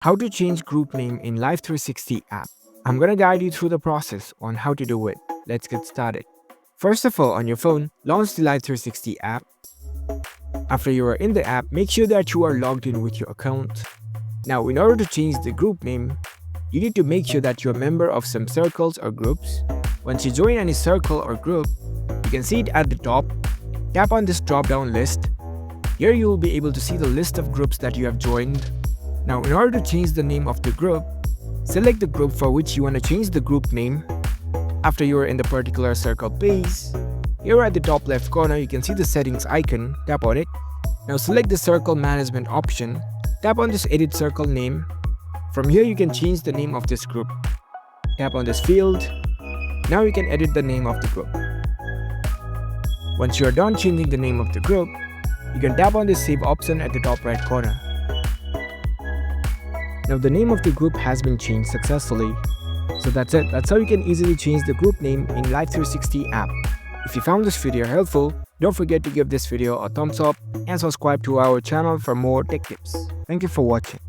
How to change group name in Life360 app. I'm gonna guide you through the process on how to do it. Let's get started. First of all, on your phone, launch the Life360 app. After you are in the app, make sure that you are logged in with your account. Now, in order to change the group name, you need to make sure that you're a member of some circles or groups. Once you join any circle or group, you can see it at the top. Tap on this drop-down list. Here you will be able to see the list of groups that you have joined. Now, in order to change the name of the group, select the group for which you want to change the group name. After you are in the particular circle page, here at the top left corner, you can see the settings icon. Tap on it. Now select the circle management option. Tap on this edit circle name. From here, you can change the name of this group. Tap on this field. Now you can edit the name of the group. Once you are done changing the name of the group, you can tap on the save option at the top right corner. Now the name of the group has been changed successfully. So that's it. That's how you can easily change the group name in Life360 app. If you found this video helpful, don't forget to give this video a thumbs up and subscribe to our channel for more tech tips. Thank you for watching.